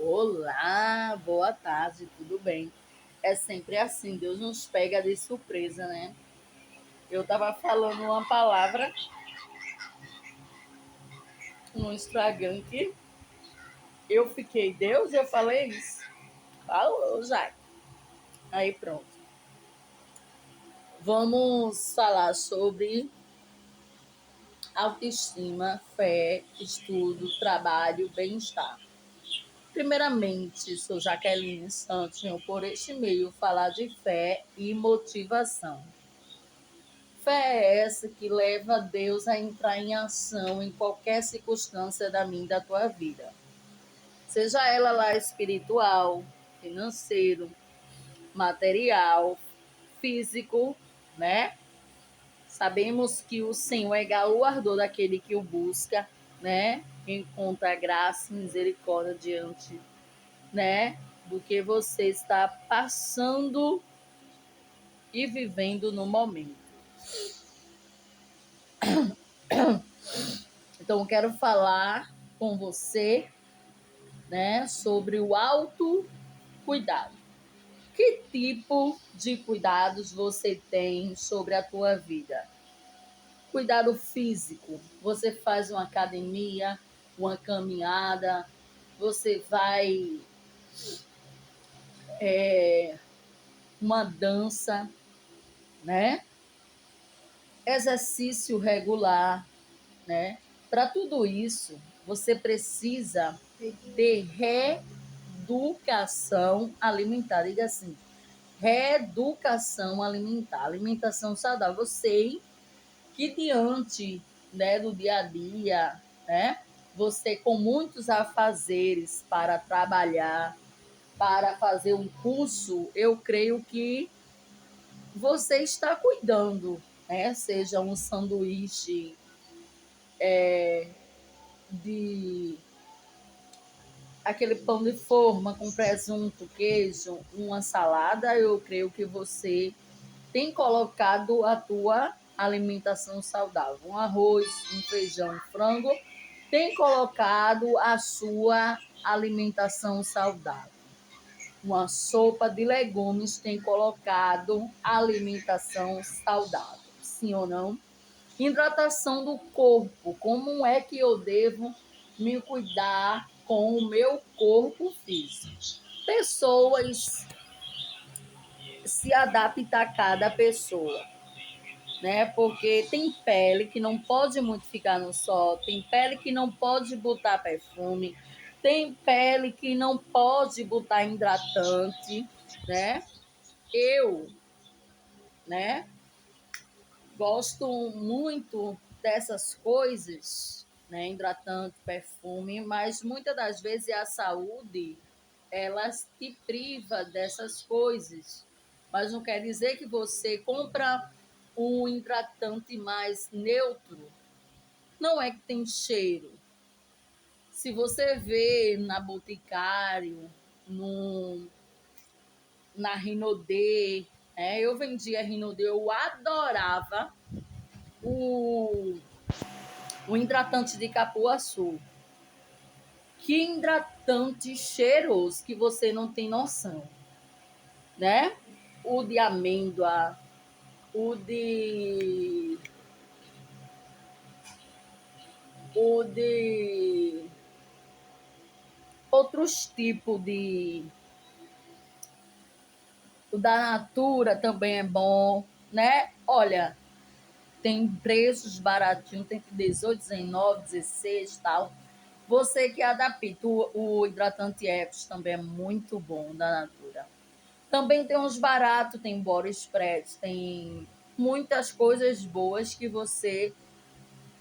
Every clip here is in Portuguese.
Olá, boa tarde, tudo bem? É sempre assim, Deus nos pega de surpresa, né? Eu tava falando uma palavra no Instagram que eu fiquei, Deus, eu falei isso. Falou já. Aí pronto. Vamos falar sobre autoestima, fé, estudo, trabalho, bem-estar. Primeiramente, sou Jaqueline Santos, venho por este meio falar de fé e motivação. Fé é essa que leva Deus a entrar em ação em qualquer circunstância da minha e da tua vida. Seja ela lá espiritual, financeiro, material, físico, né? Sabemos que o Senhor é galardoador daquele que o busca, né? Encontra graça e misericórdia diante, né? Do que você está passando e vivendo no momento. Então, eu quero falar com você, né, sobre o autocuidado. Que tipo de cuidados você tem sobre a tua vida? Cuidado físico. Você faz uma academia, uma caminhada, você vai uma dança, né? Exercício regular, né? Para tudo isso, você precisa de reeducação alimentar. Diga assim, reeducação alimentar, alimentação saudável. Eu sei que diante, né, do dia a dia, né, você com muitos afazeres para trabalhar, para fazer um curso, eu creio que você está cuidando, né? Seja um sanduíche de aquele pão de forma com presunto, queijo, uma salada, eu creio que você tem colocado a tua alimentação saudável. Um arroz, um feijão, um frango, tem colocado a sua alimentação saudável. Uma sopa de legumes tem colocado alimentação saudável. Sim ou não? Hidratação do corpo. Como é que eu devo me cuidar com o meu corpo físico? Pessoas se adaptam a cada pessoa, né? Porque tem pele que não pode muito ficar no sol, tem pele que não pode botar perfume, tem pele que não pode botar hidratante, né? Eu, né, gosto muito dessas coisas, né? Hidratante, perfume, mas muitas das vezes a saúde elas te priva dessas coisas. Mas não quer dizer que você compra um hidratante mais neutro. Não é que tem cheiro. Se você vê na Boticário, no, na Rinodê, eu vendia Rinodê, eu adorava o, o hidratante de capuaçu. Que hidratante cheiroso que você não tem noção, né? O de amêndoa, o de outros tipos de o da Natura também é bom, né? Olha, tem preços baratinhos, tem 18, 19, 16 tal. Você que adapta, o hidratante Ecos também é muito bom da Natura. Também tem uns baratos, tem Body Spread, tem muitas coisas boas que você,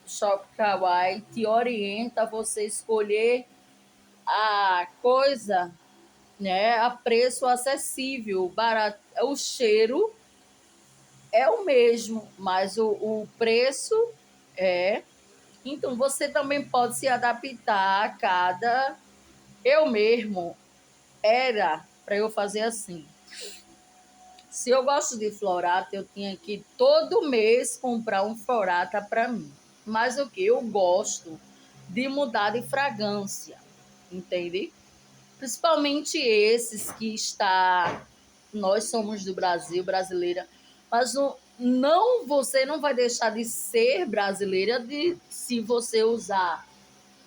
Shop Kawaii, te orienta a você escolher a coisa, né, a preço acessível, barato. O cheiro é o mesmo, mas o preço é. Então, você também pode se adaptar a cada. Eu mesmo era para eu fazer assim. Se eu gosto de florata, eu tinha que todo mês comprar um florata para mim. Mas o que? Eu gosto de mudar de fragrância, entende? Principalmente esses que está... Nós somos do Brasil, brasileira, mas não, você não vai deixar de ser brasileira se você usar,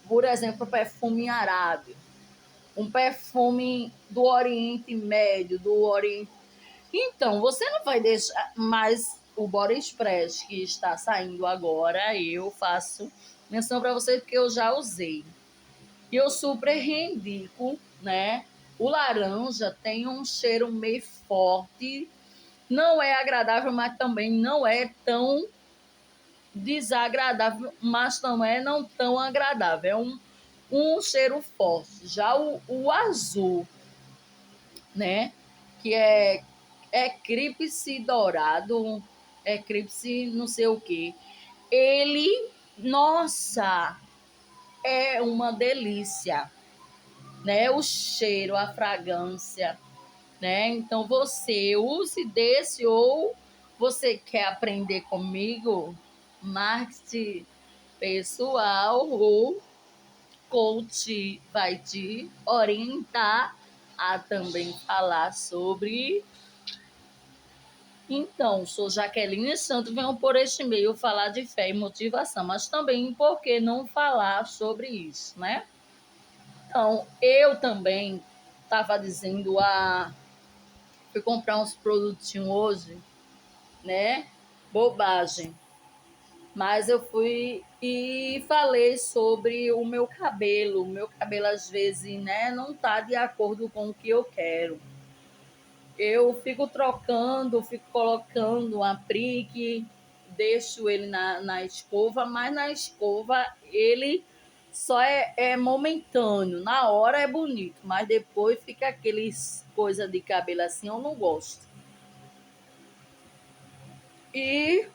por exemplo, perfume árabe, um perfume do Oriente Médio, do Oriente. Então, você não vai deixar mais o Body Express que está saindo agora. Eu faço menção para você porque eu já usei. E eu super indico, né? O laranja tem um cheiro meio forte, não é agradável, mas também não é tão desagradável, mas também é não tão agradável. É um cheiro forte. Já o azul, né? Que é eclipse dourado, eclipse não sei o que. Ele, nossa, é uma delícia, né? O cheiro, a fragrância, né? Então você use desse, ou você quer aprender comigo marketing pessoal, ou coach vai te orientar a também falar sobre. Então, sou Jaqueline Santos, venho por este meio falar de fé e motivação, mas também por que não falar sobre isso, né? Então, eu também estava dizendo fui comprar uns produtinhos hoje, né? Bobagem. Mas eu fui e falei sobre o meu cabelo. O meu cabelo, às vezes, né, não tá de acordo com o que eu quero. Eu fico trocando, fico colocando um aplique, deixo ele na escova, mas na escova ele só é momentâneo. Na hora é bonito, mas depois fica aqueles coisa de cabelo assim, eu não gosto. E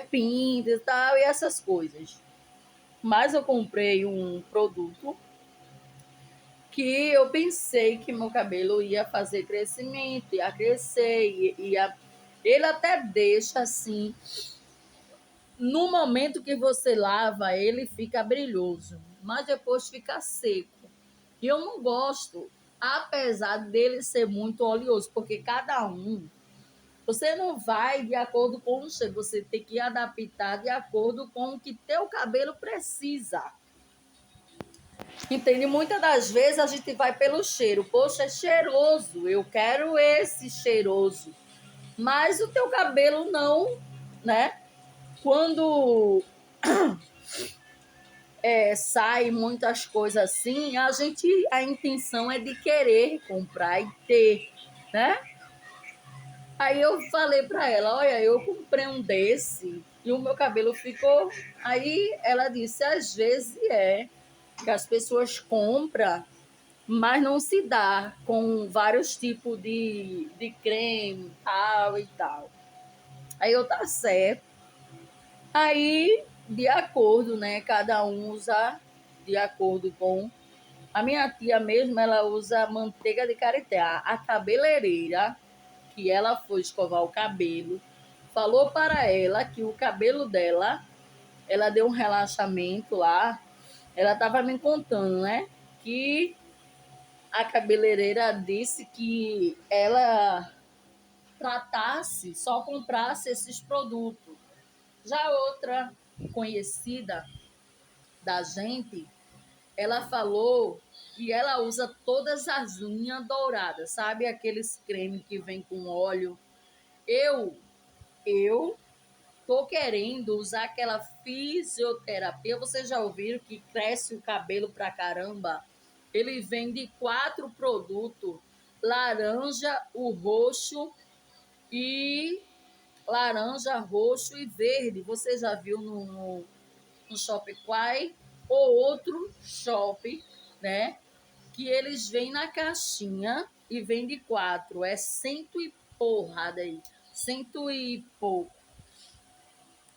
pinta e tal, e essas coisas. Mas eu comprei um produto que eu pensei que meu cabelo ia fazer crescimento, ia crescer, ele até deixa assim, no momento que você lava, ele fica brilhoso, mas depois fica seco. E eu não gosto, apesar dele ser muito oleoso, porque cada um, você não vai de acordo com o cheiro, você tem que adaptar de acordo com o que teu cabelo precisa. Entende? Muitas das vezes a gente vai pelo cheiro. Poxa, é cheiroso, eu quero esse cheiroso. Mas o teu cabelo não, né? Quando sai muitas coisas assim, a intenção é de querer comprar e ter, né? Aí eu falei para ela, olha, eu comprei um desse e o meu cabelo ficou. Aí ela disse, às vezes que as pessoas compram, mas não se dá com vários tipos de creme, tal e tal. Aí eu, tá certo. Aí, de acordo, né? Cada um usa de acordo com. A minha tia mesmo, ela usa manteiga de karité. A cabeleireira, que ela foi escovar o cabelo, falou para ela que o cabelo dela, ela deu um relaxamento lá. Ela estava me contando, né? Que a cabeleireira disse que ela tratasse, só comprasse esses produtos. Já outra conhecida da gente, ela falou que ela usa todas as linhas douradas, sabe? Aqueles cremes que vem com óleo. Eu, eu tô querendo usar aquela fisioterapia. Vocês já ouviram que cresce o cabelo pra caramba? Ele vem de 4 produtos: laranja, o roxo e verde. Você já viu no Shopify ou outro shopping, né? Que eles vêm na caixinha e vem de 4. É cento e porrada aí. Cento e pouco.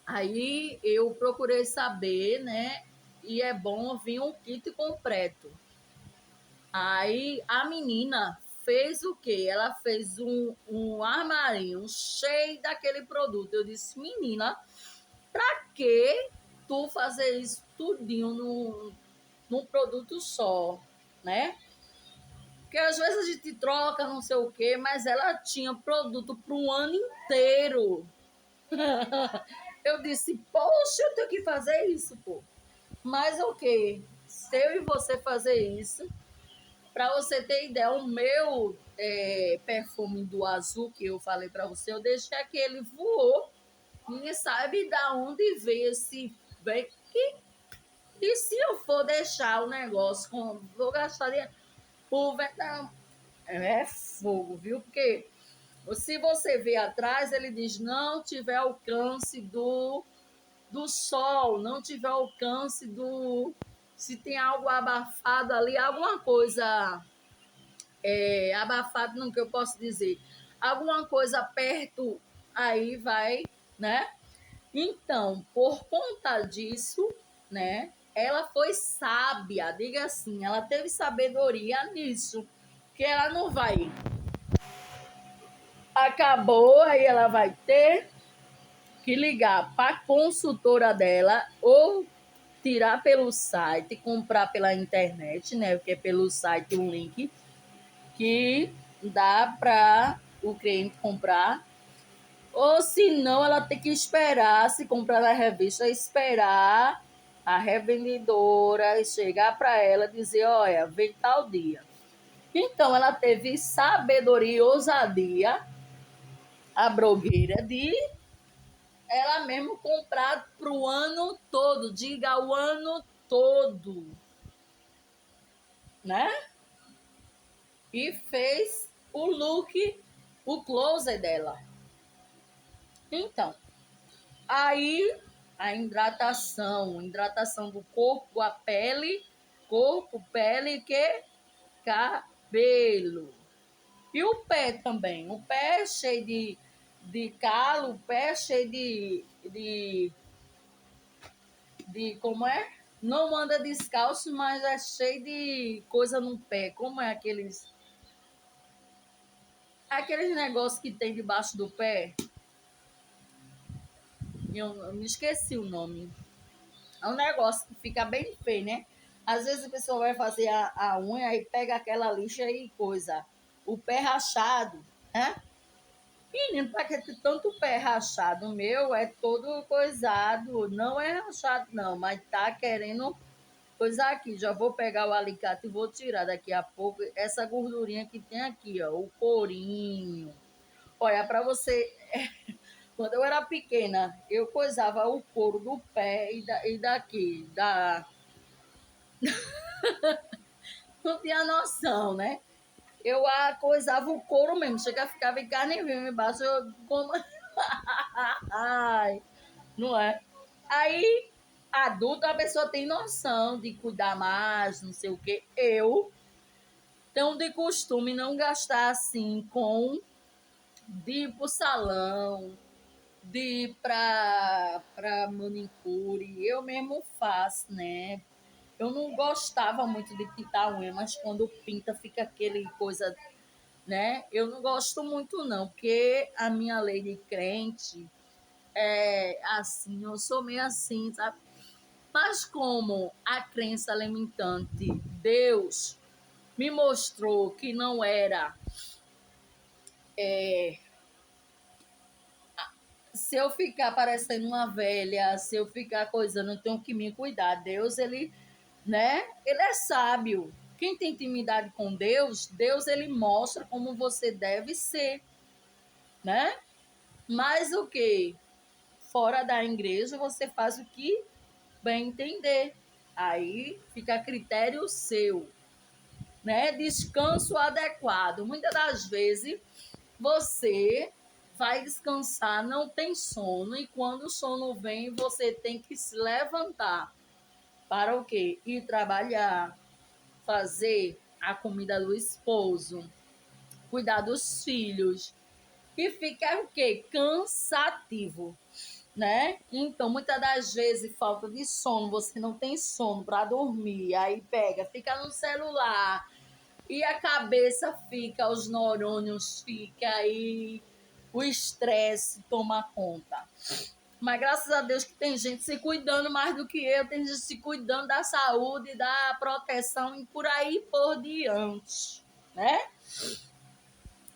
Aí eu procurei saber, né? E é bom vir um kit completo. Aí a menina fez o quê? Ela fez um armarinho cheio daquele produto. Eu disse, menina, pra que tu fazer isso tudinho num produto só, né? Porque às vezes a gente troca, não sei o quê, mas ela tinha produto para um ano inteiro. Eu disse, poxa, eu tenho que fazer isso, pô. Mas ok, se eu e você fazer isso, para você ter ideia, o meu perfume do azul que eu falei para você, eu deixei que ele voou. Ninguém sabe da onde veio esse. E se eu for deixar o negócio com. Vou gastar dinheiro. O vento é fogo, viu? Porque se você ver atrás, ele diz: não tiver alcance do sol, não tiver alcance do. Se tem algo abafado ali, alguma coisa abafado, não que eu posso dizer, alguma coisa perto, aí vai, né? Então, por conta disso, né? Ela foi sábia, diga assim, ela teve sabedoria nisso, que ela não vai. Acabou, aí ela vai ter que ligar para a consultora dela ou tirar pelo site, comprar pela internet, né? Porque é pelo site um link que dá para o cliente comprar. Ou se não, ela tem que esperar, se comprar na revista, esperar a revendedora chegar para ela e dizer, olha, vem tal dia. Então, ela teve sabedoria e ousadia, a blogueira, de ela mesmo comprar para o ano todo, diga o ano todo, né? E fez o look, o closet dela. Então, aí a hidratação do corpo, pele que cabelo. E o pé também. O pé é cheio de calo, o pé é cheio de como é? Não anda descalço, mas é cheio de coisa no pé. Como é aqueles negócios que tem debaixo do pé? Eu me esqueci o nome. É um negócio que fica bem feio, né? Às vezes a pessoa vai fazer a unha e pega aquela lixa e coisa. O pé rachado, né? Menino, pra que ter tanto pé rachado? O meu é todo coisado. Não é rachado, não, mas tá querendo coisa aqui. Já vou pegar o alicate e vou tirar daqui a pouco essa gordurinha que tem aqui, ó. O corinho. Olha, pra você. Quando eu era pequena, eu coisava o couro do pé e daqui, não tinha noção, né? Eu coisava o couro mesmo, chega a ficar em carne viva embaixo, eu como. Ai, não é? Aí, adulta, a pessoa tem noção de cuidar mais, não sei o quê. Eu tenho de costume não gastar assim com de ir pro salão, de ir pra manicure. Eu mesmo faço, né? Eu não gostava muito de pintar unha, mas quando pinta fica aquele coisa, né? Eu não gosto muito não, porque a minha lei de crente é assim, eu sou meio assim, sabe? Mas como a crença limitante, Deus me mostrou que não era, se eu ficar parecendo uma velha, se eu ficar coisando, eu tenho que me cuidar. Deus, ele, né? Ele é sábio. Quem tem intimidade com Deus, Deus ele mostra como você deve ser, né? Mas o que? Fora da igreja, você faz o que bem entender. Aí fica a critério seu, né? Descanso adequado. Muitas das vezes você vai descansar, não tem sono, e quando o sono vem, você tem que se levantar para o quê? Ir trabalhar, fazer a comida do esposo, cuidar dos filhos, e fica o quê? Cansativo, né? Então, muitas das vezes, falta de sono, você não tem sono para dormir, aí pega, fica no celular, e a cabeça fica, os neurônios ficam aí, o estresse toma conta. Mas graças a Deus que tem gente se cuidando mais do que eu, tem gente se cuidando da saúde, da proteção e por aí por diante, né?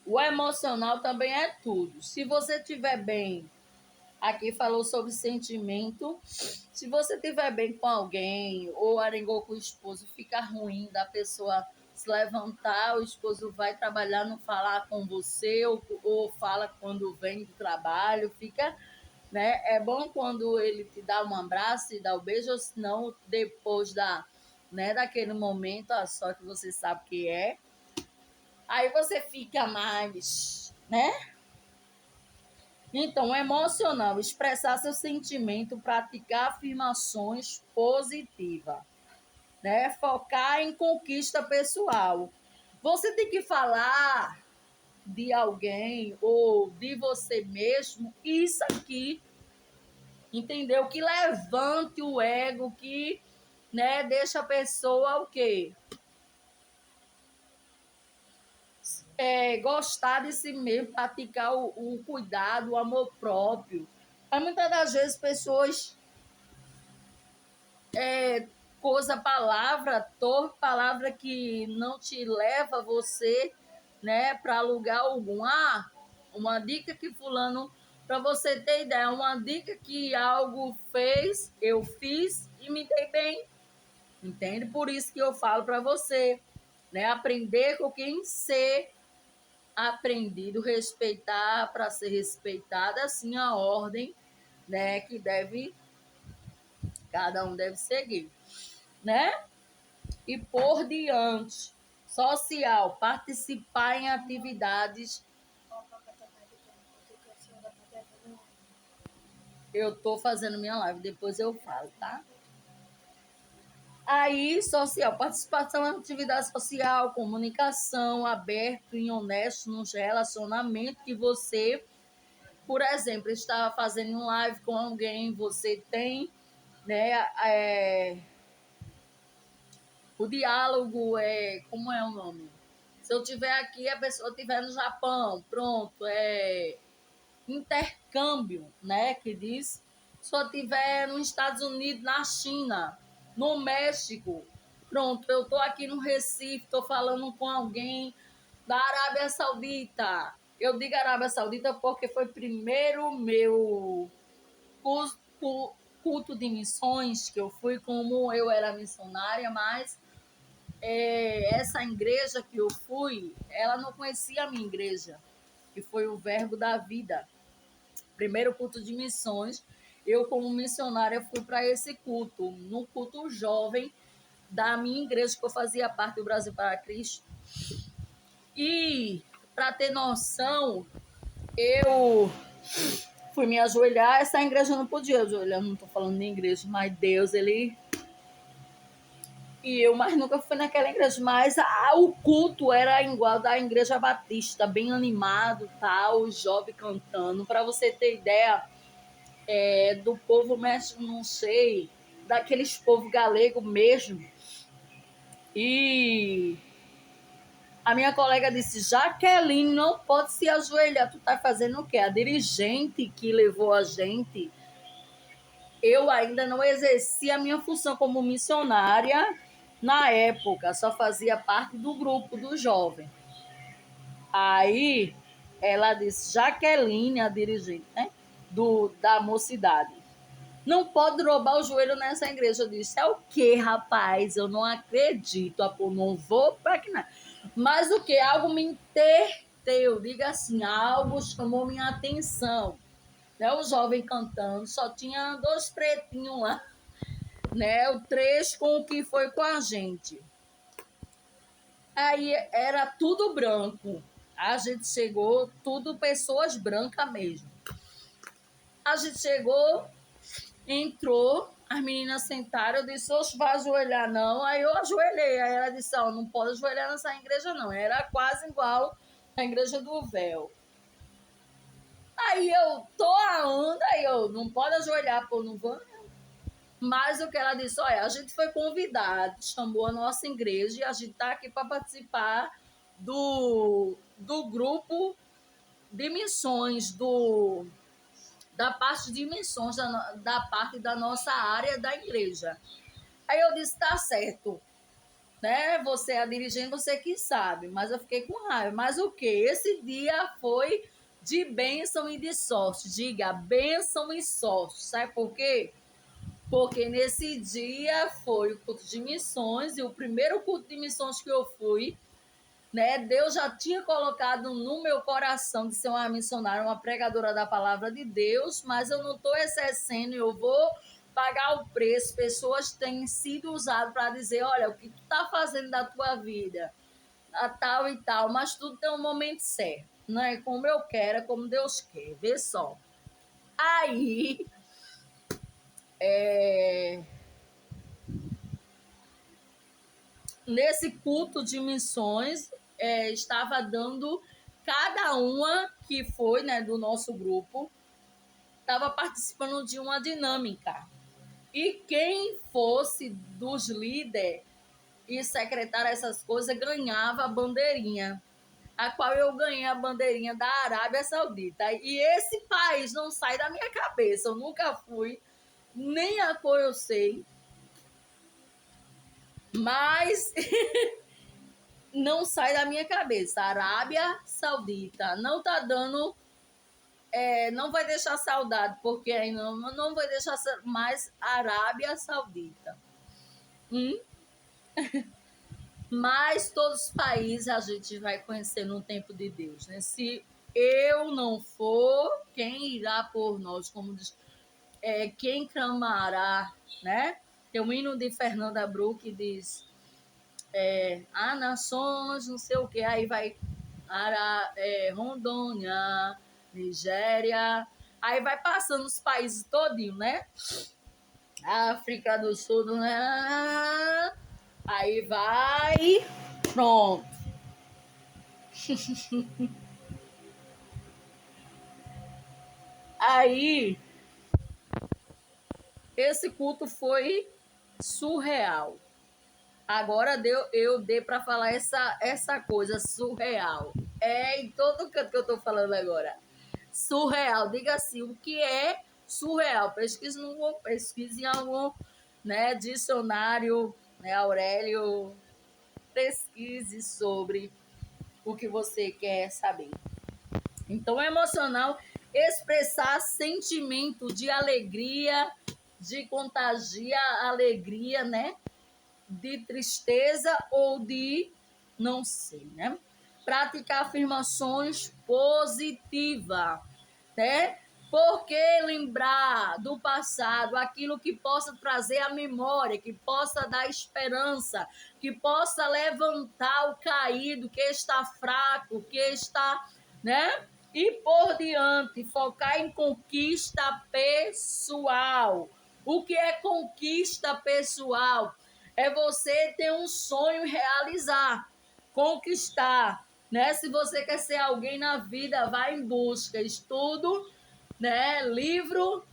O emocional também é tudo. Se você estiver bem, aqui falou sobre sentimento, se você estiver bem com alguém ou arengou com o esposo, fica ruim da pessoa se levantar, o esposo vai trabalhar, não falar com você ou fala quando vem do trabalho, fica, né? É bom quando ele te dá um abraço e dá o um beijo, ou senão depois né, daquele momento, só que você sabe que é, aí você fica mais, né? Então, emocional, expressar seu sentimento, praticar afirmações positivas, né? Focar em conquista pessoal. Você tem que falar de alguém ou de você mesmo, isso aqui, entendeu? Que levante o ego, que, né, deixa a pessoa o quê? Gostar de si mesmo, praticar o cuidado, o amor próprio. Mas muitas das vezes pessoas coisa, palavra que não te leva você, né, para lugar algum. Uma dica que fulano, para você ter ideia, uma dica que algo fez, eu fiz e me dei bem, entende? Por isso que eu falo para você, né, aprender com quem ser aprendido, respeitar para ser respeitada, assim a ordem, né, que cada um deve seguir, né? E por diante, social, participar em atividades. Eu tô fazendo minha live, depois eu falo, tá? Aí, social, participação em atividade social, comunicação, aberto e honesto nos relacionamentos que você, por exemplo, está fazendo um live com alguém, você tem, né, o diálogo como é o nome? Se eu tiver aqui, a pessoa estiver no Japão, pronto, intercâmbio, né, que diz. Se eu estiver nos Estados Unidos, na China, no México, pronto, eu estou aqui no Recife, estou falando com alguém da Arábia Saudita. Eu digo Arábia Saudita porque foi primeiro meu culto de missões que eu fui, como eu era missionária, mas essa igreja que eu fui, ela não conhecia a minha igreja, que foi o Verbo da Vida. Primeiro culto de missões, eu como missionária fui para esse culto, no culto jovem da minha igreja, que eu fazia parte do Brasil para Cristo. E, para ter noção, eu fui me ajoelhar, essa igreja não podia ajoelhar, não estou falando de igreja, mas Deus, ele... E eu mais nunca fui naquela igreja, mas o culto era igual da igreja batista, bem animado, tal, os jovens cantando. Para você ter ideia, do povo, não sei, daqueles povo galego mesmo. E a minha colega disse, Jaqueline, não pode se ajoelhar, tu tá fazendo o quê? A dirigente que levou a gente, eu ainda não exercia a minha função como missionária na época, só fazia parte do grupo do jovem. Aí ela disse, Jaqueline, a dirigente, né, da mocidade, não pode roubar o joelho nessa igreja. Eu disse, é o quê, rapaz? Eu não acredito, não vou para que não. Mas o que? Algo me entreteu, diga assim, algo chamou minha atenção. Né? O jovem cantando, só tinha 2 pretinhos lá, né? O 3 com o que foi com a gente. Aí era tudo branco. A gente chegou, tudo pessoas brancas mesmo. A gente chegou, entrou, as meninas sentaram, eu disse, oxe, vai ajoelhar não. Aí eu ajoelhei, aí ela disse, não pode ajoelhar nessa igreja não. Era quase igual a igreja do véu. Aí eu tô aonde? Aí eu, não pode ajoelhar, pô, não vou. Mas o que ela disse, olha, a gente foi convidado, chamou a nossa igreja e a gente tá aqui para participar do grupo de missões da parte de missões, da parte da nossa área da igreja. Aí eu disse, tá certo, né? Você é a dirigente, você que sabe, mas eu fiquei com raiva. Mas o que? Esse dia foi de bênção e de sorte. Diga, bênção e sorte. Sabe por quê? Porque nesse dia foi o culto de missões, e o primeiro culto de missões que eu fui, né? Deus já tinha colocado no meu coração de ser uma missionária, uma pregadora da palavra de Deus, mas eu não estou exercendo, eu vou pagar o preço. Pessoas têm sido usadas para dizer, olha, o que tu está fazendo da tua vida, a tal e tal, mas tudo tem um momento certo, não é como eu quero, é como Deus quer, vê só. Aí, nesse culto de missões, estava dando cada uma que foi, né, do nosso grupo, estava participando de uma dinâmica. E quem fosse dos líderes e secretário essas coisas ganhava a bandeirinha, a qual eu ganhei a bandeirinha da Arábia Saudita. E esse país não sai da minha cabeça. Eu nunca fui, nem a cor eu sei, mas não sai da minha cabeça. Arábia Saudita não tá dando, não vai deixar saudade, porque aí não vai deixar mais Arábia Saudita. Mas todos os países a gente vai conhecer no tempo de Deus, né? Se eu não for, quem irá por nós? Como diz, quem clamará, né? Tem um hino de Fernanda Bru que diz, nações, não sei o que, aí vai Rondônia, Nigéria, aí vai passando os países todinho, né? África do Sul, né? Aí vai, pronto. Aí, esse culto foi surreal. Agora eu dei para falar essa coisa surreal. É em todo canto que eu estou falando agora. Surreal. Diga assim, o que é surreal? Pesquise em algum, né, dicionário, né, Aurélio. Pesquise sobre o que você quer saber. Então, é emocional expressar sentimento de alegria, de contagiar a alegria, né? De tristeza ou de não sei, né? Praticar afirmações positivas, né? Porque lembrar do passado, aquilo que possa trazer a memória, que possa dar esperança, que possa levantar o caído, que está fraco, que está, né? E por diante, focar em conquista pessoal. O que é conquista pessoal? É você ter um sonho e realizar, conquistar, né? Se você quer ser alguém na vida, vai em busca, estudo, né? Livro,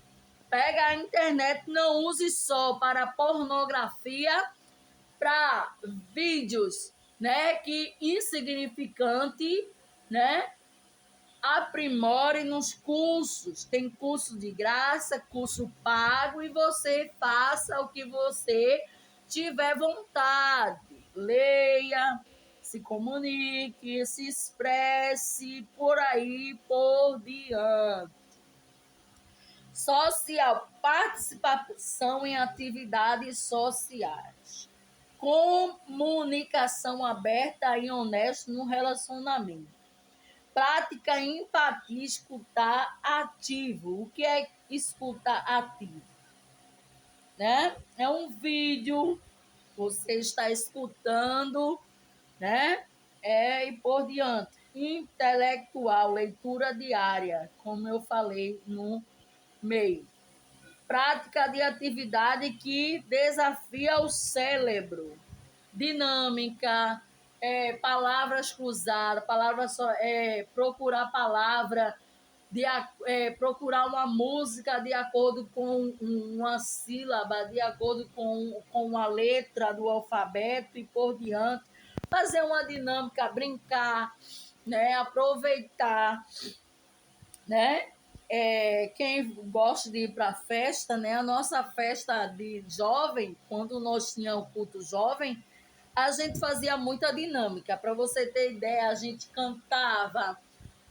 pega a internet, não use só para pornografia, para vídeos, né? Que insignificante, né? Aprimore nos cursos. Tem curso de graça, curso pago, e você faça o que você tiver vontade. Leia, se comunique, se expresse, por aí por diante. Social, participação em atividades sociais. Comunicação aberta e honesta no relacionamento. Prática empatia, escutar ativo. O que é escutar ativo? Né? É um vídeo, você está escutando, né? E por diante. Intelectual, leitura diária, como eu falei no meio. Prática de atividade que desafia o cérebro. Dinâmica, palavras cruzadas, procurar palavra, procurar uma música de acordo com uma sílaba, de acordo com a letra do alfabeto e por diante. Fazer uma dinâmica, brincar, né? Aproveitar, né? quem gosta de ir para a festa, né? A nossa festa de jovem, quando nós tínhamos culto jovem, a gente fazia muita dinâmica. Para você ter ideia, a gente cantava,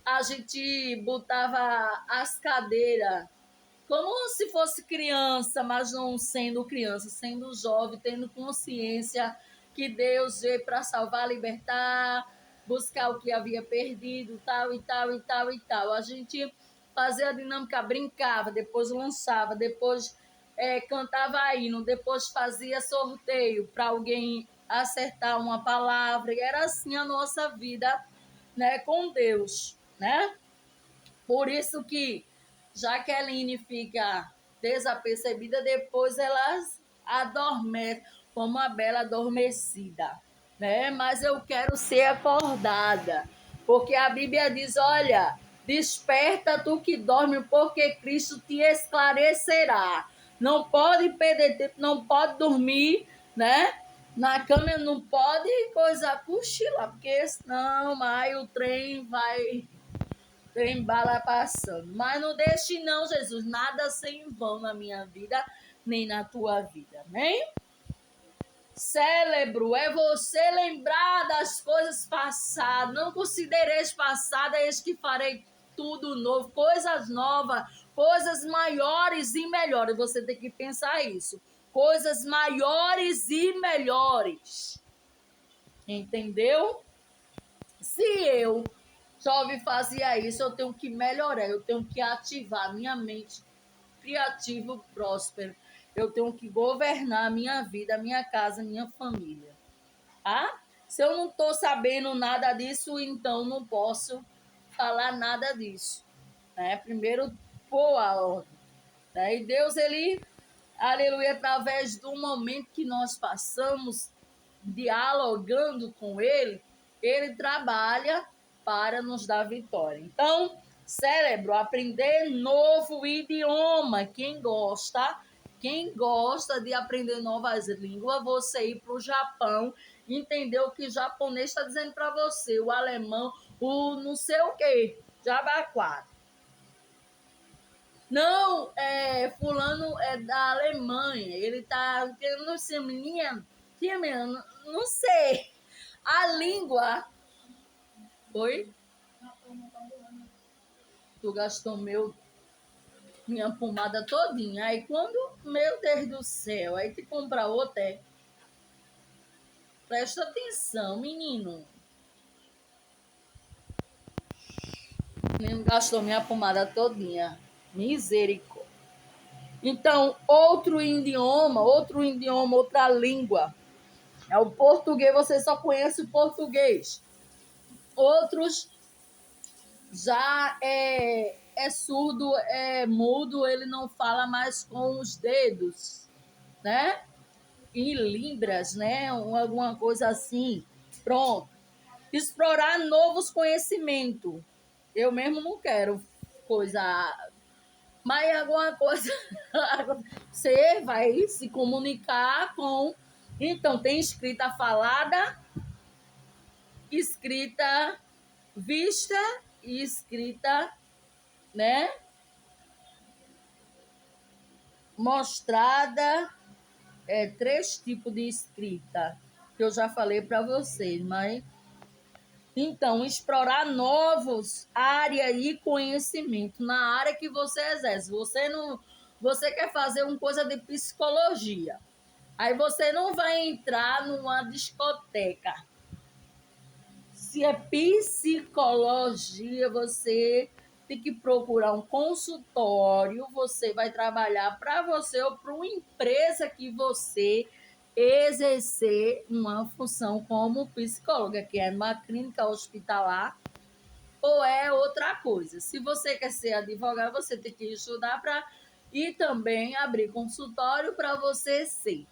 a gente botava as cadeiras como se fosse criança, mas não sendo criança, sendo jovem, tendo consciência que Deus veio para salvar, libertar, buscar o que havia perdido, tal e tal e tal e tal. A gente fazia a dinâmica, brincava, depois lançava, depois cantava hino, depois fazia sorteio para alguém acertar uma palavra. E era assim a nossa vida, né, com Deus, né? Por isso que Jaqueline fica desapercebida, depois ela adormece, como a bela adormecida, né? Mas eu quero ser acordada, porque a Bíblia diz, olha, desperta tu que dorme, porque Cristo te esclarecerá. Não pode perder tempo, não pode dormir, né? Na cama não pode coisa cochilar, porque senão aí o trem vai tem bala passando. Mas não deixe não, Jesus, nada sem vão na minha vida, nem na tua vida, amém? Cérebro é você lembrar das coisas passadas. Não considereis passada, eis que farei tudo novo, coisas novas, coisas maiores e melhores. Você tem que pensar isso. Coisas maiores e melhores. Entendeu? Se eu jovem fazia isso, eu tenho que melhorar, eu tenho que ativar minha mente criativa, próspera. Eu tenho que governar a minha vida, a minha casa, a minha família. Tá? Se eu não estou sabendo nada disso, então não posso falar nada disso. Né? Primeiro, pôr a ordem. Né? E Deus, ele, aleluia, através do momento que nós passamos dialogando com ele, ele trabalha para nos dar vitória. Então, cérebro, aprender novo idioma. Quem gosta de aprender novas línguas, você ir para o Japão, entender o que o japonês está dizendo para você, o alemão, o não sei o que, jabaquara. Não, fulano é da Alemanha, ele tá querendo ser menina, não sei. A língua. Oi? Tu gastou minha pomada todinha. Aí quando, meu Deus do céu, aí te comprar outra, presta atenção, menino. O menino gastou minha pomada todinha. Misericórdia. Então, outro idioma, outra língua. É o português, você só conhece o português. Outros já é surdo, é mudo, ele não fala mais com os dedos, né? Em libras, né? Alguma coisa assim. Pronto. Explorar novos conhecimentos. Eu mesmo não quero coisa, mas alguma coisa você vai se comunicar com. Então, tem escrita falada, escrita vista e escrita, né? Mostrada, três tipos de escrita que eu já falei para vocês, mas então explorar novos áreas e conhecimento na área que você exerce. Você quer fazer uma coisa de psicologia. Aí você não vai entrar numa discoteca. Se é psicologia, você tem que procurar um consultório, você vai trabalhar para você ou para uma empresa que você exercer uma função como psicóloga, que é numa clínica hospitalar ou é outra coisa. Se você quer ser advogado, você tem que estudar para e também abrir consultório para você ser.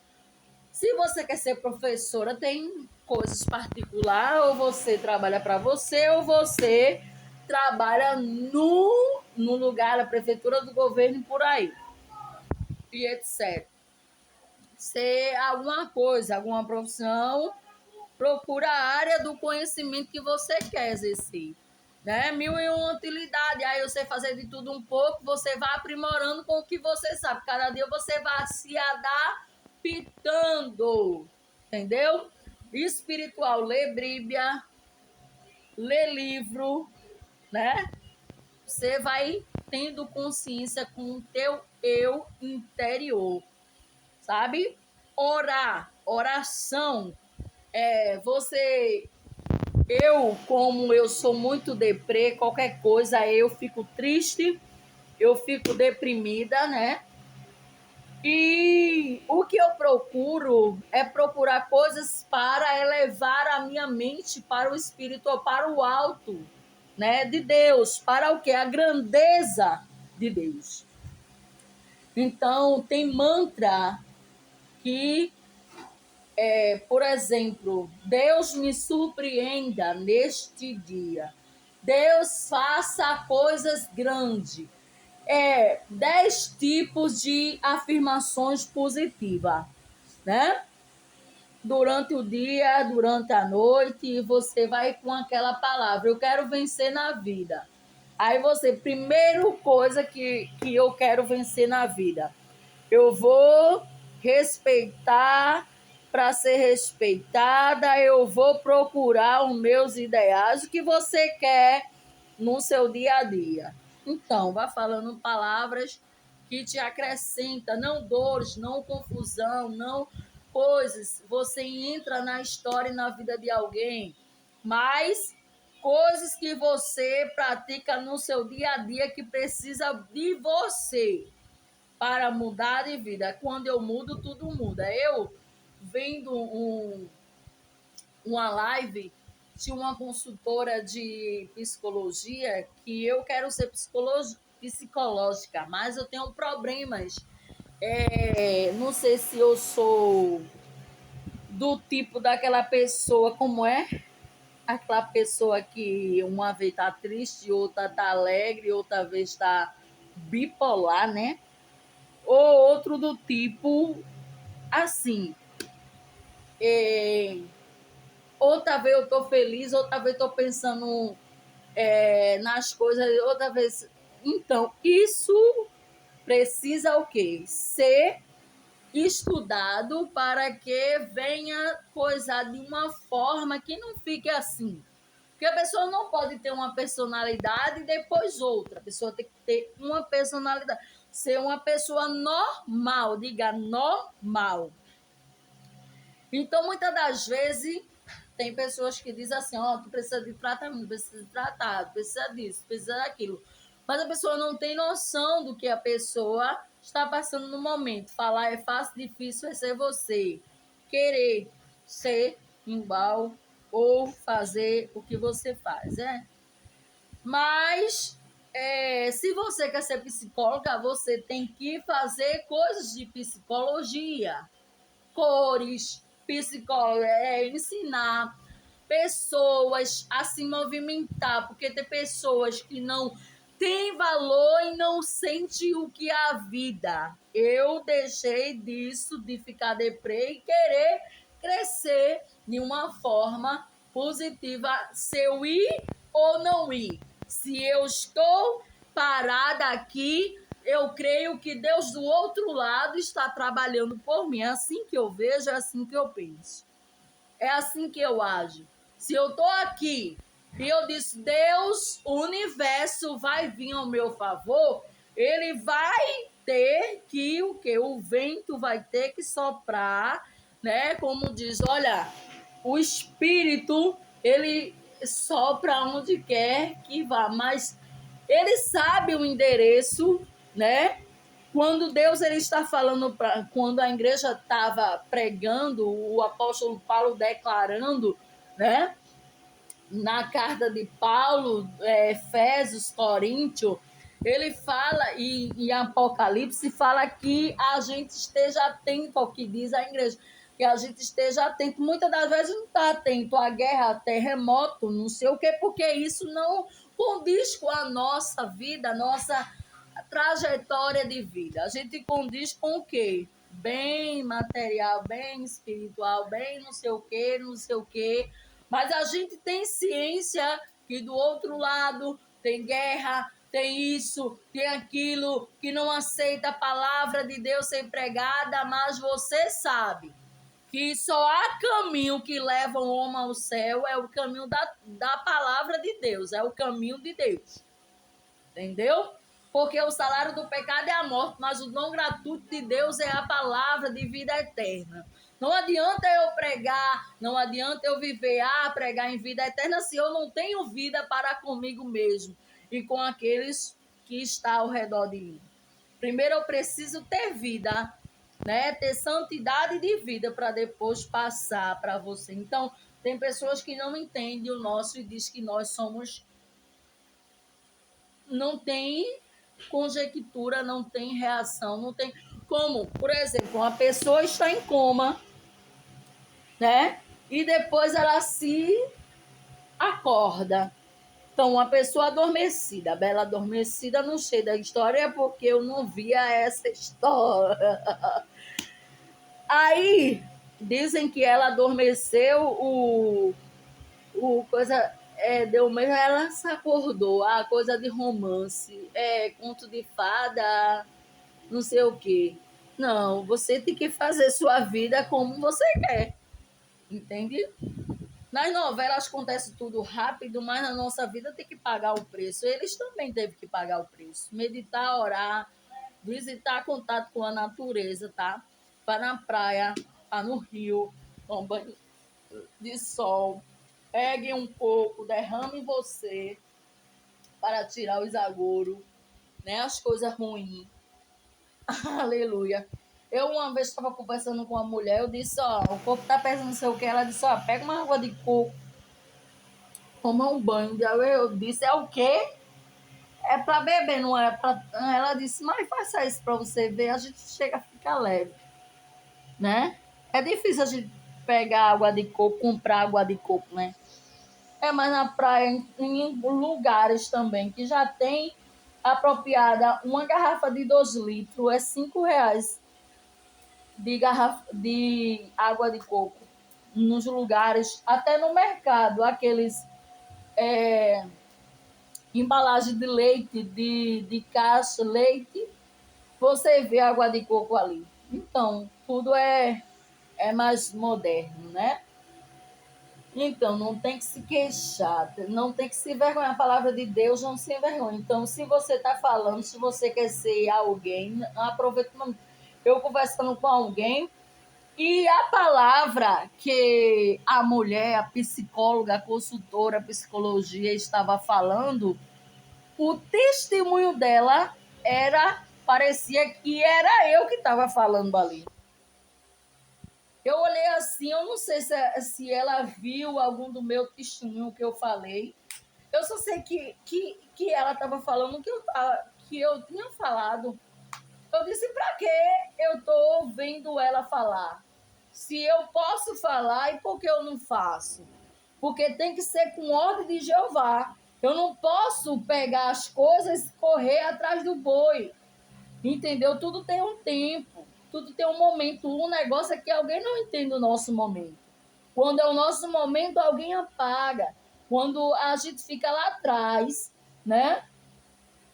Se você quer ser professora, tem coisas particulares, ou você trabalha para você, ou você trabalha no lugar da prefeitura, do governo por aí, e etc. Ser alguma coisa, alguma profissão, procura a área do conhecimento que você quer exercer. né? Mil e uma utilidade. Aí você fazer de tudo um pouco, você vai aprimorando com o que você sabe. Cada dia você vai se adaptando, entendeu? Espiritual, lê Bíblia, lê livro, né? Você vai tendo consciência com o teu eu interior, sabe? Orar, oração. Como eu sou muito deprê, qualquer coisa eu fico triste, eu fico deprimida, né? E o que eu procuro é procurar coisas para elevar a minha mente para o espírito, para o alto, né, de Deus, para o que? A grandeza de Deus. Então, tem mantra que, por exemplo, Deus me surpreenda neste dia. Deus faça coisas grandes. 10 tipos de afirmações positivas, né? Durante o dia, durante a noite, você vai com aquela palavra, eu quero vencer na vida. Aí você, primeira coisa que eu quero vencer na vida, eu vou respeitar para ser respeitada, eu vou procurar os meus ideais, o que você quer no seu dia a dia. Então, vá falando palavras que te acrescentam, não dores, não confusão, não coisas. Você entra na história e na vida de alguém, mas coisas que você pratica no seu dia a dia que precisa de você para mudar de vida. Quando eu mudo, tudo muda. Eu vendo uma live de uma consultora de psicologia que eu quero ser psicológica, mas eu tenho problemas. Não sei se eu sou do tipo daquela pessoa, como é? Aquela pessoa que uma vez tá triste, outra tá alegre, outra vez tá bipolar, né? Ou outro do tipo assim. É, outra vez eu tô feliz, outra vez eu tô pensando nas coisas, outra vez. Então, isso precisa o quê? Ser estudado para que venha coisar de uma forma que não fique assim. Porque a pessoa não pode ter uma personalidade e depois outra. A pessoa tem que ter uma personalidade. Ser uma pessoa normal, diga normal. Então, muitas das vezes, tem pessoas que dizem assim, tu precisa de tratamento, precisa de tratado, precisa disso, precisa daquilo. Mas a pessoa não tem noção do que a pessoa está passando no momento. Falar é fácil, difícil é ser você. Querer ser igual ou fazer o que você faz, Mas, se você quer ser psicóloga, você tem que fazer coisas de psicologia. Cores, psicólogo, ensinar pessoas a se movimentar, porque tem pessoas que não têm valor e não sentem o que é a vida. Eu deixei disso, de ficar deprê e querer crescer de uma forma positiva, se eu ir ou não ir. Se eu estou parada aqui, eu creio que Deus do outro lado está trabalhando por mim. É assim que eu vejo, é assim que eu penso. É assim que eu ajo. Se eu estou aqui e eu disse, Deus, o universo vai vir ao meu favor, ele vai ter que o quê? O vento vai ter que soprar, né? Como diz, olha, o espírito, ele sopra onde quer que vá, mas ele sabe o endereço, né? Quando Deus ele está falando, quando a igreja estava pregando, o apóstolo Paulo declarando, né? Na carta de Paulo, Efésios, Coríntios, ele fala, e em Apocalipse, fala que a gente esteja atento ao que diz a igreja, que a gente esteja atento. Muitas das vezes não está atento à guerra, a terremoto, não sei o quê, porque isso não condiz com a nossa vida, a nossa trajetória de vida. A gente condiz com o quê? Bem material, bem espiritual, bem não sei o quê, não sei o quê. Mas a gente tem ciência que do outro lado tem guerra, tem isso, tem aquilo, que não aceita a palavra de Deus ser pregada, mas você sabe que só há caminho que leva o homem ao céu, é o caminho da palavra de Deus, é o caminho de Deus. Entendeu? Porque o salário do pecado é a morte, mas o dom gratuito de Deus é a palavra de vida eterna. Não adianta eu pregar, não adianta eu viver pregar em vida eterna se eu não tenho vida para comigo mesmo e com aqueles que estão ao redor de mim. Primeiro eu preciso ter vida, né? Ter santidade de vida para depois passar para você. Então, tem pessoas que não entendem o nosso e diz que nós somos... Não tem conjectura, não tem reação, não tem como. Por exemplo, uma pessoa está em coma, né? E depois ela se acorda. Então, uma pessoa adormecida, a bela adormecida, não sei da história porque eu não via essa história. Aí dizem que ela adormeceu, o coisa deu mesmo, ela se acordou, a coisa de romance, conto de fada, não sei o quê. Não, você tem que fazer sua vida como você quer, entende? Nas novelas acontece tudo rápido, mas na nossa vida tem que pagar o preço. Eles também teve que pagar o preço. Meditar, orar, visitar contato com a natureza, tá? Para na praia, para no rio, tomar banho de sol, pegue um pouco, derrame em você para tirar o exagoro, né? As coisas ruins. Aleluia. Eu uma vez estava conversando com uma mulher, eu disse, ó, o corpo tá pesando não sei o que, ela disse, ó, pega uma água de coco, toma um banho. Eu disse, é o quê? É para beber, não é para... Ela disse, mas faça isso para você ver, a gente chega a ficar leve, né? É difícil a gente pegar água de coco, comprar água de coco, né? Mas na praia, em lugares também, que já tem apropriada uma garrafa de 2 litros, é R$ 5 de água de coco. Nos lugares, até no mercado, aqueles embalagem de leite, de caixa, leite, você vê água de coco ali. Então, tudo é mais moderno, né? Então, não tem que se queixar, não tem que se envergonhar. A palavra de Deus não se envergonha. Então, se você está falando, se você quer ser alguém, aproveita. Eu conversando com alguém, e a palavra que a mulher, a psicóloga, a consultora, a psicologia estava falando, o testemunho dela parecia que era eu que estava falando ali. Eu olhei assim, eu não sei se ela viu algum do meu testemunho que eu falei. Eu só sei que ela estava falando que eu tinha falado. Eu disse, para que eu estou ouvindo ela falar? Se eu posso falar, e por que eu não faço? Porque tem que ser com ordem de Jeová. Eu não posso pegar as coisas e correr atrás do boi. Entendeu? Tudo tem um tempo, tudo tem um momento. O negócio é que alguém não entende o nosso momento. Quando é o nosso momento, alguém apaga. Quando a gente fica lá atrás, né?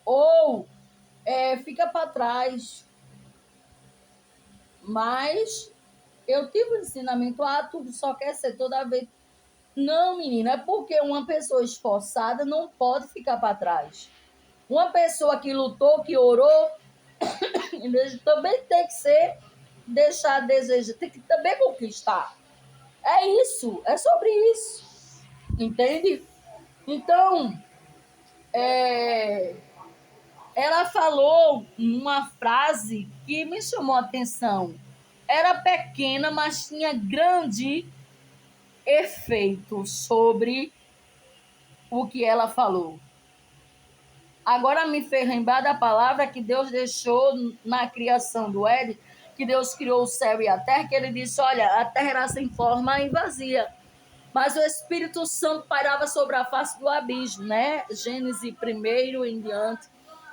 Ou fica para trás. Mas eu tive um ensinamento, tu só quer ser toda vez. Não, menina, é porque uma pessoa esforçada não pode ficar para trás. Uma pessoa que lutou, que orou, também tem que ser, deixar a desejar, tem que também conquistar. É isso, é sobre isso. Entende? Então, ela falou uma frase que me chamou a atenção. Era pequena, mas tinha grande efeito sobre o que ela falou. Agora me fez lembrar da palavra que Deus deixou na criação do Éden, que Deus criou o céu e a terra, que ele disse, olha, a terra era sem forma e vazia, mas o Espírito Santo pairava sobre a face do abismo, né? Gênesis 1 em diante,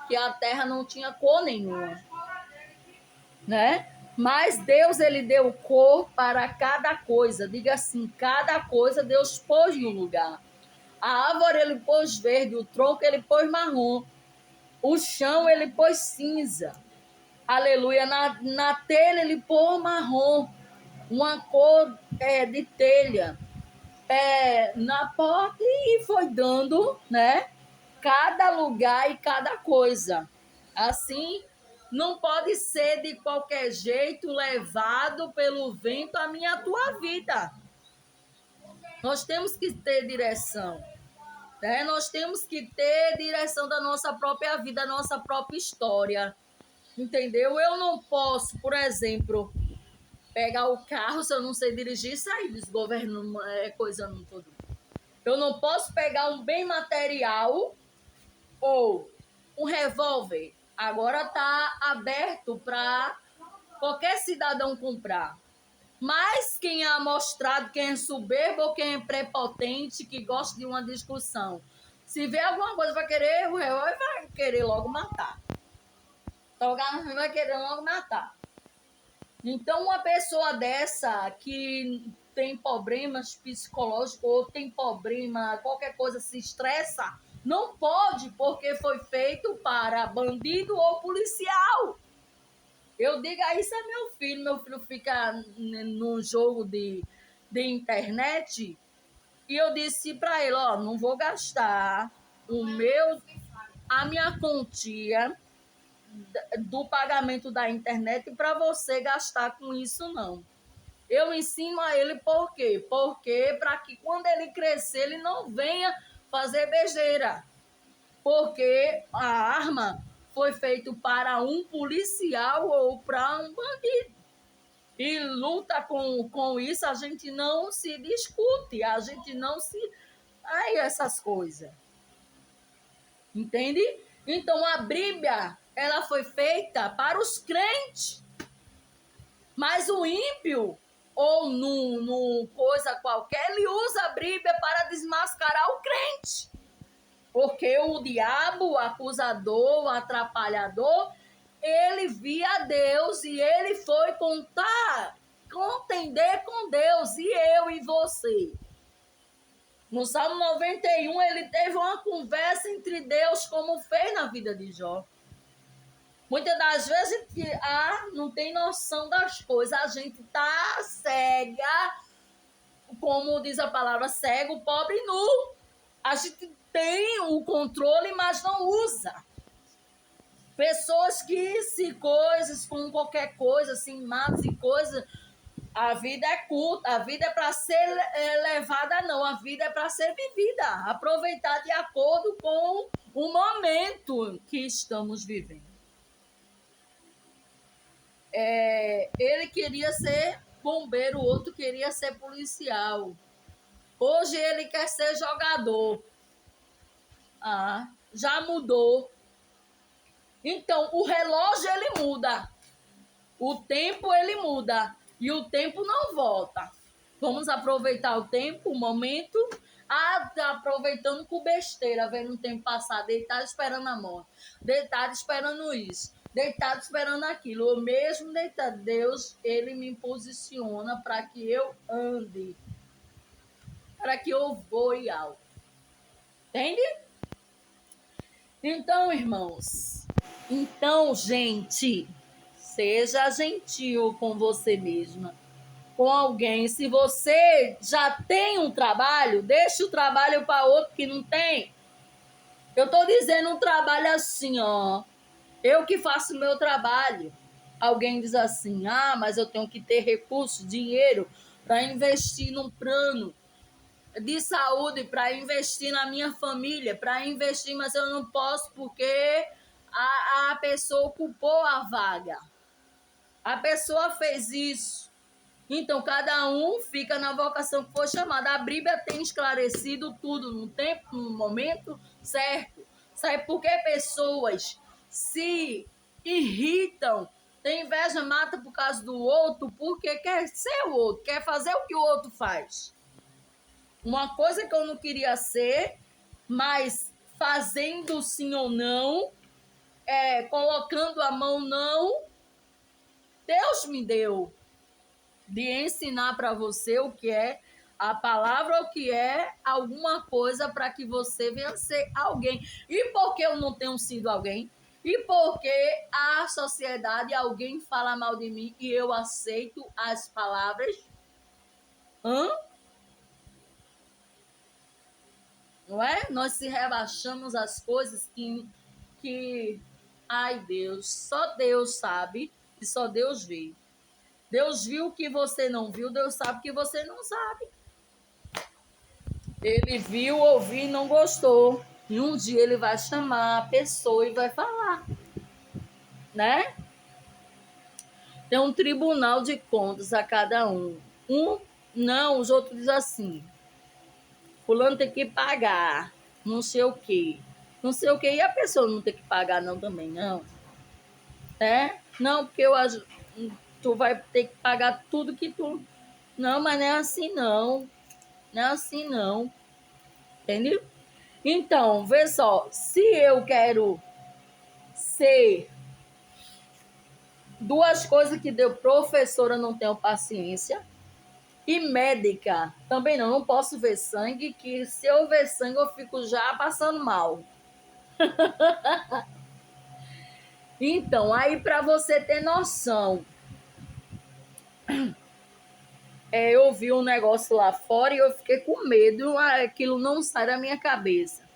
que a terra não tinha cor nenhuma, né? Mas Deus, ele deu cor para cada coisa. Diga assim, cada coisa Deus pôs no lugar. A árvore ele pôs verde, o tronco ele pôs marrom, o chão ele pôs cinza. Aleluia. Na telha ele pôs marrom, uma cor de telha. Na porta e foi dando, né? Cada lugar e cada coisa. Assim, não pode ser de qualquer jeito levado pelo vento a minha a tua vida. Nós temos que ter direção, né? Nós temos que ter direção da nossa própria vida, da nossa própria história, entendeu? Eu não posso, por exemplo, pegar o carro, se eu não sei dirigir, e sair desgovernando, coisando tudo. Eu não posso pegar um bem material ou um revólver. Agora está aberto para qualquer cidadão comprar. Mas quem é amostrado, quem é soberbo ou quem é prepotente, que gosta de uma discussão, se vê alguma coisa vai querer, o revólver vai querer logo matar. Vai querer logo matar. Então, uma pessoa dessa que tem problemas psicológicos ou tem problema, qualquer coisa, se estressa, não pode, porque foi feito para bandido ou policial. Eu digo isso a meu filho fica num jogo de internet, e eu disse para ele, ó, não vou gastar a minha quantia do pagamento da internet para você gastar com isso, não. Eu ensino a ele por quê? Porque para que quando ele crescer, ele não venha fazer besteira. Porque a arma foi feita para um policial ou para um bandido. E luta com isso, a gente não se discute, a gente não se... Ai, essas coisas. Entende? Então, a Bíblia, ela foi feita para os crentes. Mas o ímpio, ou no coisa qualquer, ele usa a Bíblia para desmascarar o crente. Porque o diabo, o acusador, o atrapalhador, ele via Deus e ele foi contender com Deus, e eu e você. No Salmo 91, ele teve uma conversa entre Deus, como fez na vida de Jó. Muitas das vezes não tem noção das coisas, a gente tá cega, como diz a palavra, cego, pobre e nu. A gente tem o controle, mas não usa. Pessoas que se coisas com qualquer coisa, assim, matos e coisas, a vida é curta, a vida é para ser levada, não, a vida é para ser vivida, aproveitar de acordo com o momento que estamos vivendo. Ele queria ser bombeiro, o outro queria ser policial. Hoje ele quer ser jogador. Já mudou. Então, o relógio ele muda. O tempo ele muda. E o tempo não volta. Vamos aproveitar o tempo, o momento. Tá aproveitando com besteira, vendo o tempo passar, deitado esperando a morte. Deitado esperando isso. Deitado esperando aquilo. Eu mesmo deitado. Deus, ele me posiciona para que eu ande. Para que eu voe alto. Entende? Então, irmãos. Então, gente, seja gentil com você mesma, com alguém. Se você já tem um trabalho, deixe o trabalho para outro que não tem. Eu tô dizendo um trabalho assim, ó. Eu que faço o meu trabalho. Alguém diz assim, mas eu tenho que ter recursos, dinheiro para investir num plano de saúde, para investir na minha família, para investir, mas eu não posso porque a pessoa ocupou a vaga. A pessoa fez isso. Então, cada um fica na vocação que foi chamada. A Bíblia tem esclarecido tudo no tempo, no momento certo. Sabe por que pessoas se irritam, tem inveja, mata por causa do outro, porque quer ser o outro, quer fazer o que o outro faz. Uma coisa que eu não queria ser, mas fazendo sim ou não, colocando a mão não, Deus me deu de ensinar para você o que é A palavra o que é alguma coisa para que você venha ser alguém. E por que eu não tenho sido alguém? E porque a sociedade, alguém fala mal de mim e eu aceito as palavras? Hã? Não é? Nós se rebaixamos as coisas que, ai Deus, só Deus sabe e só Deus vê. Deus viu o que você não viu, Deus sabe o que você não sabe. Ele viu, ouviu e não gostou. E um dia ele vai chamar a pessoa e vai falar, né? Tem um tribunal de contas a cada um. Não, os outros dizem assim, fulano tem que pagar, não sei o quê. Não sei o quê. E a pessoa não tem que pagar não também, não. Né? Não, porque tu vai ter que pagar tudo que tu... Não, mas não é assim não. Não é assim não. Entendeu? Então, vê só, se eu quero ser duas coisas que deu professora, não tenho paciência, e médica também não posso ver sangue, que se eu ver sangue eu fico já passando mal. Então, aí para você ter noção, eu vi um negócio lá fora e eu fiquei com medo, aquilo não sai da minha cabeça.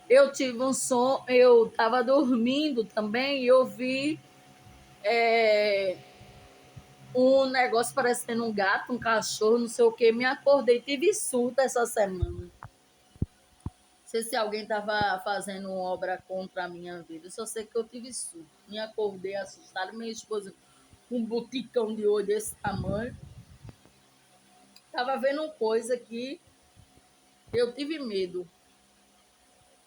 Eu tive um som, eu estava dormindo também e eu vi um negócio parecendo um gato, um cachorro, não sei o que. Me acordei, tive surto essa semana. Não sei se alguém estava fazendo uma obra contra a minha vida. Eu só sei que eu tive surto. Me acordei assustada. Minha esposa, com um buticão de olho desse tamanho, estava vendo uma coisa que eu tive medo.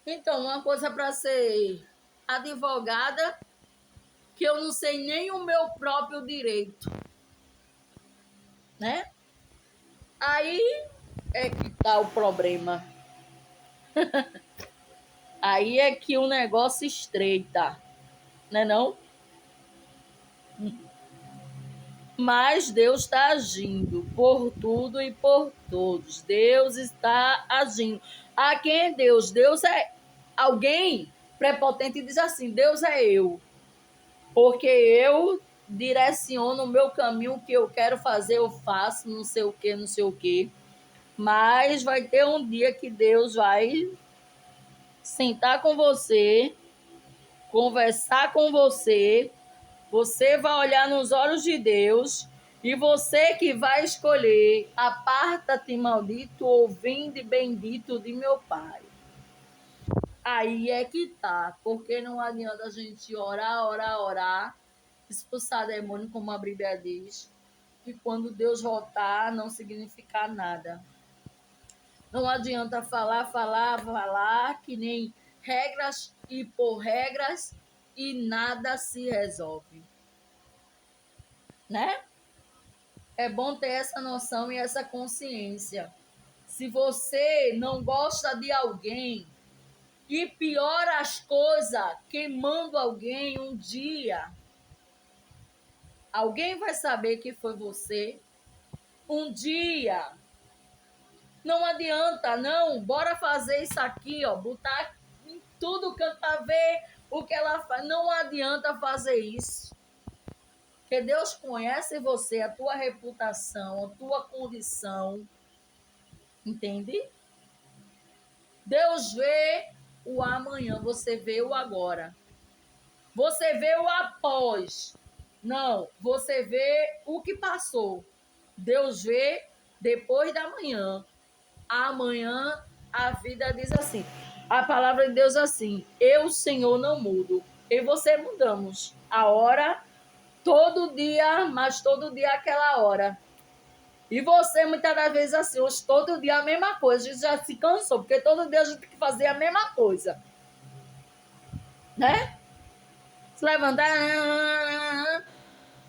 Então, uma coisa para ser advogada, que eu não sei nem o meu próprio direito, né? Aí é que tá o problema. Aí é que o negócio estreita, né não? Mas Deus está agindo por tudo e por todos. Deus está agindo. A quem é Deus? Deus é alguém prepotente e diz assim: Deus é eu. Porque eu direciono o meu caminho, o que eu quero fazer, eu faço, não sei o que, não sei o que. Mas vai ter um dia que Deus vai sentar com você, conversar com você, você vai olhar nos olhos de Deus e você que vai escolher: aparta-te, maldito, ouvindo e bendito de meu Pai. Aí é que tá, porque não adianta a gente orar, orar, orar, expulsar demônio, como a Bíblia diz, e quando Deus voltar não significar nada. Não adianta falar, falar, falar, que nem regras e por regras, e nada se resolve, né? É bom ter essa noção e essa consciência. Se você não gosta de alguém e piora as coisas queimando alguém um dia, alguém vai saber que foi você um dia. Não adianta, não. Bora fazer isso aqui, ó. Botar em tudo canto pra ver o que ela faz. Não adianta fazer isso. Porque Deus conhece você, a tua reputação, a tua condição. Entende? Deus vê o amanhã, você vê o agora. Você vê o após. Não, você vê o que passou. Deus vê depois da manhã. Amanhã a vida diz assim. A palavra de Deus assim: eu, Senhor, não mudo. E você mudamos. A hora, todo dia, mas todo dia aquela hora. E você, muitas das vezes, assim, hoje, todo dia a mesma coisa. A gente já se cansou, porque todo dia a gente tem que fazer a mesma coisa. Né? Se levantar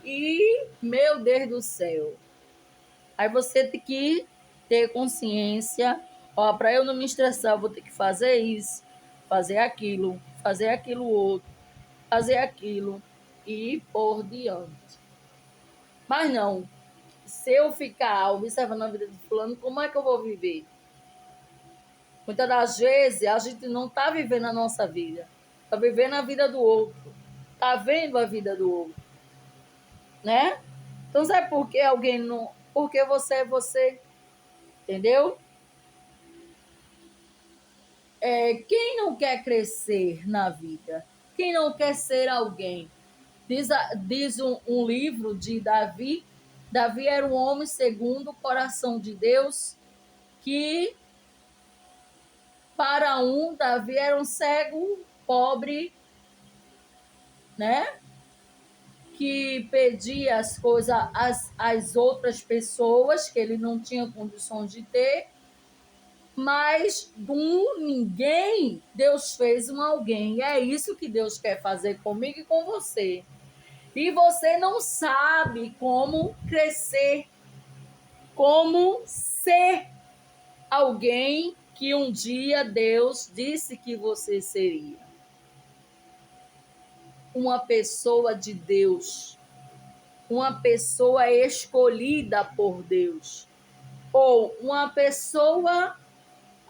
e, meu Deus do céu. Aí você tem que ter consciência. Ó, para eu não me estressar, eu vou ter que fazer isso, fazer aquilo outro, fazer aquilo e por diante. Mas não. Se eu ficar observando a vida de fulano, como é que eu vou viver? Muitas das vezes a gente não está vivendo a nossa vida, está vivendo a vida do outro, está vendo a vida do outro, né? Então sabe por que alguém não... Porque você é você, entendeu? Quem não quer crescer na vida? Quem não quer ser alguém? Diz um livro de Davi. Davi era um homem segundo o coração de Deus, que para Davi era um cego, pobre, né? Que pedia as coisas às outras pessoas que ele não tinha condições de ter, mas do ninguém Deus fez um alguém. E é isso que Deus quer fazer comigo e com você. E você não sabe como crescer, como ser alguém que um dia Deus disse que você seria. Uma pessoa de Deus, uma pessoa escolhida por Deus, ou uma pessoa...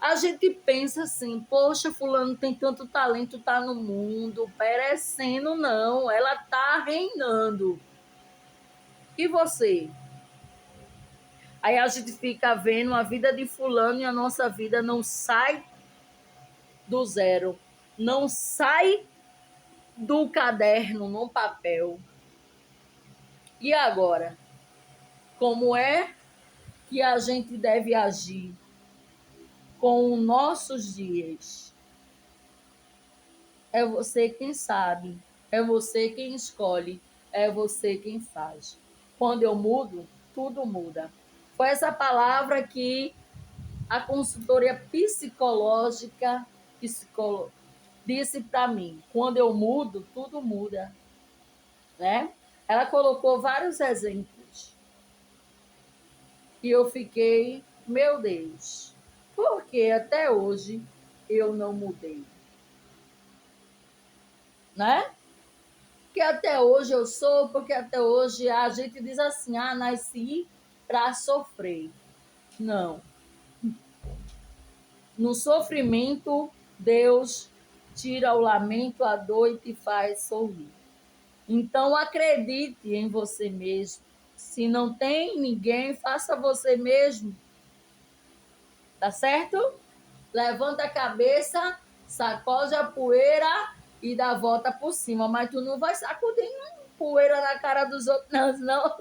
A gente pensa assim, poxa, fulano tem tanto talento, tá no mundo, perecendo, não, ela tá reinando. E você? Aí a gente fica vendo a vida de fulano e a nossa vida não sai do zero, não sai do caderno no papel. E agora? Como é que a gente deve agir com os nossos dias? É você quem sabe, é você quem escolhe, é você quem faz. Quando eu mudo, tudo muda. Foi essa palavra que a consultoria psicológica disse para mim. Quando eu mudo, tudo muda, né? Ela colocou vários exemplos e eu fiquei, meu Deus, por que até hoje eu não mudei, né? Que até hoje eu sou, porque até hoje a gente diz assim, nasci para sofrer. Não. No sofrimento, Deus tira o lamento, a dor e te faz sorrir. Então acredite em você mesmo. Se não tem ninguém, faça você mesmo. Tá certo? Levanta a cabeça, sacode a poeira e dá a volta por cima. Mas tu não vai sacudir poeira na cara dos outros, não.